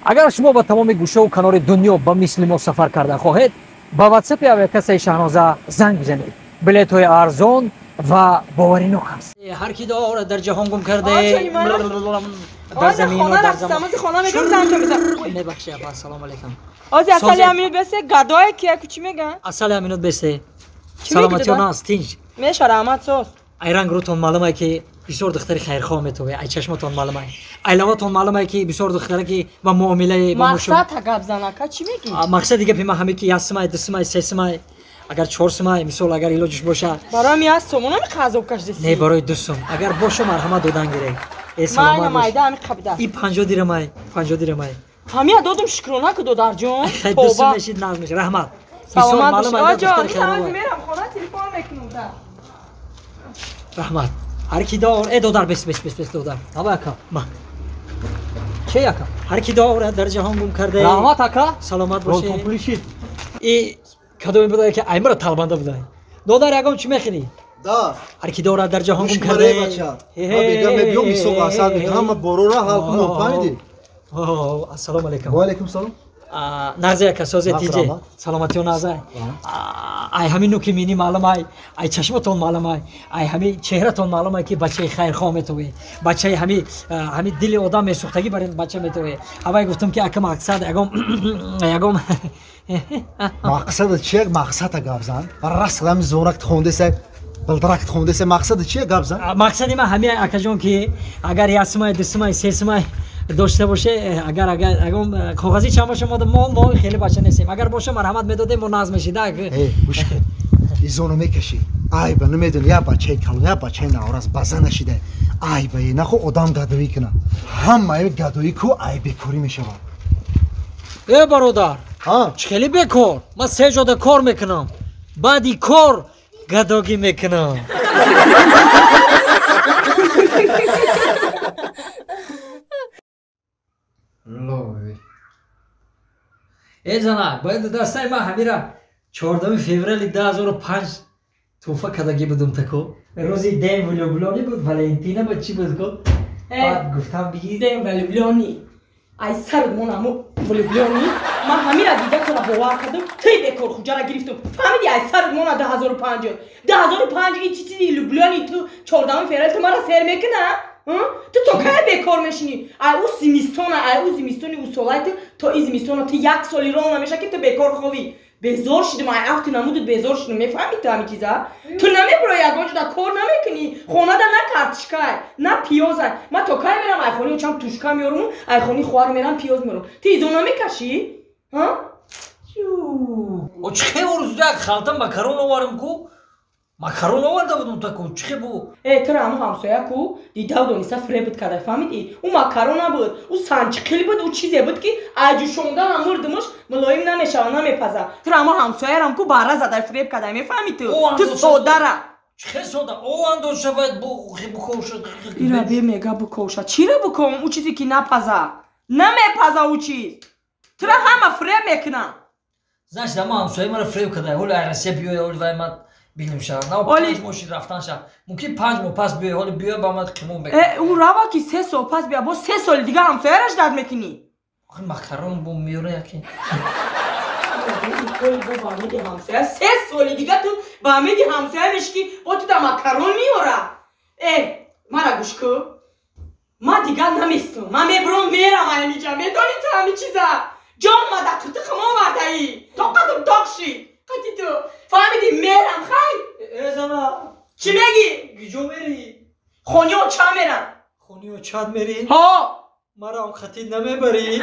اگر شما با تمام گوشه و کنار دنیا با مثل ما سفر کرده خواهید با واتساپ اپلیکیشن شاهنامه زنگ بزنید. بلیط های ارزان و باوری نوک است. هر کی داره در جهان گم کرده در زمین و در زمان خانه میگم زنگ تو بزن. نبخشی ابا. سلام علیکم. آزی اصلی امینت بسه گدای کیه کوچی میگن؟ اصلی امینت بسه سلامتی ناست تینج میشه رحمت سوس ای رنگ روتون معلومه که بسیار دختری خیرخواه میتوه. ای چشمتون معلومه، ای لباتون معلومه که بسیار دختری که با معامله با مشون مقصد گپ زنه چی میگی؟ مقصد دیگه پیما همه که یاسمای دسمای سسمای اگر 4 سمای مثال اگر علاجش باشه برای میاستم اونم قضا کشدسی نه برای دوستم اگر باشه مرحمت دادن گیره ای سلام من مایده همین قبیده ای 50 دیرمای 50 دیرمای همین دادم شکرانه که دادر جون دوستم نشید ناز میشه رحمت بسیار معلومه دختر خیرخواه میرم خونه تلفن میکنم رحمت هر کی دار ای دادر بس دادر ابا اکا ما چه اکا هر کی دار در جهان گم کرده رحمت اکا سلامت باشه ای کدوم بده که ایمرا طالبانده بده دادر اگم چی میخری دا هر کی دار در جهان گم کرده بچا ما میگم میام میسوق اسد میگم ما برورا حال کنم فهمیدی السلام علیکم و علیکم سلام نازه کسوزه تیجه سلامتی و نازه ای همین نوکی مینی معلوم ای چشمتون معلوم ای همین چهرهتون معلومه که بچه خیرخواه میتوه بچه همین دل آدم میسوختگی برای بچه میتوه اوای گفتم که اگه مقصد اگم مقصد چیه مقصد گابزن راست دم زورک خونده سه بلدرک خونده سه مقصد چیه گابزن مقصدی من همین اکجون که اگر یاسمای دسمای سسمای داشته باشه اگر کاغذی چند باشه ما خیلی بچه نیستیم اگر باشه مرحمت میدادیم ما ناز میشیده گوش کن ایزونو میکشی ای با نمیدونی یا بچه کلون یا بچه نوراز بازه نشیده ای با اینا خو آدم گدایی کنه همه گدایی کو ای بکوری میشه ای برادر خیلی بکار من 3 جاده کار میکنم بعدی کار گداگی میکنم ای زنه باید دستای من همیرا 14 فوریه 2005 توفه کداگی بدم تکو روزی دیم ولوبلونی بود ولنتینا بود چی بود کو بعد گفتم بگی دیم ولوبلونی ای سر مونمو ولوبلونی من همین دیگه تو را باور کردم تی بکار خوجا را گرفتم فهمیدی ای سر مونا 2005 این چیزی لوبلونی تو 14 فوریه تو مرا سر میکنه تو که بکار میشینی ای او زمستون او سالایت تو این زمستون تو 1 سالی راه نمیشه که تو بکار خوبی بزار شدم ای وقتی نمودت بزار شدم میفهمی تو همین چیزا تو نمیبرای اگه دا کار نمیکنی خونه دا نه کارتشکای نه پیاز من تو که میرم ای خونی چم توشکا میارم ای خونی خوار میرم پیاز میارم تو ایزو نمیکشی او چه روز دیگه خالتم ماکارون آوردم کو ماکارون آورده بودم تا کو چه بو تو هم همسایه کو دیدم دونیسا فریبت کرده فهمیدی او ماکارون نبود او سانچکلی بود او چیزی بود که آجو شوندن آمردمش ملایم نمیشه و نمیپزه تو هم همسایه رم کو باره زده فریب کرده میفهمی تو سودره چه سودا او اندو شود بکوشد ایرا بی میگه بکوشد چی رو بکوم او چیزی که نپزه نمیپزه او چیز تو همه فریب میکنن زنش دم همسایه مرا فریب کرده هول عرصه بیای هول وای من بینیم شب نه 5 ماشین رفتن شب ممکن 5 ماه پس بیای حالا بیا با من قیمون بگیر اون روا که 3 سال پس بیا با 3 سال دیگه همسایه رش درد میکنی آخه ماکارون بو میاره یکی با میدی همسایه 3 سال دیگه تو با میدی همسایه میشکی با تو دا ماکارون میاره مرا گوش کو ما دیگه نمیستم من میبرم میرم اینجا میدونی تو همین چیزا جان ماده تو خما ورده ای تو قدم داغشی قدی تو فهمیدی میرم خیلی ازانا چی میگی؟ گیجو میری خونی و چا میرم خونی و چاد میری؟ ها مرا هم خطی نمیبری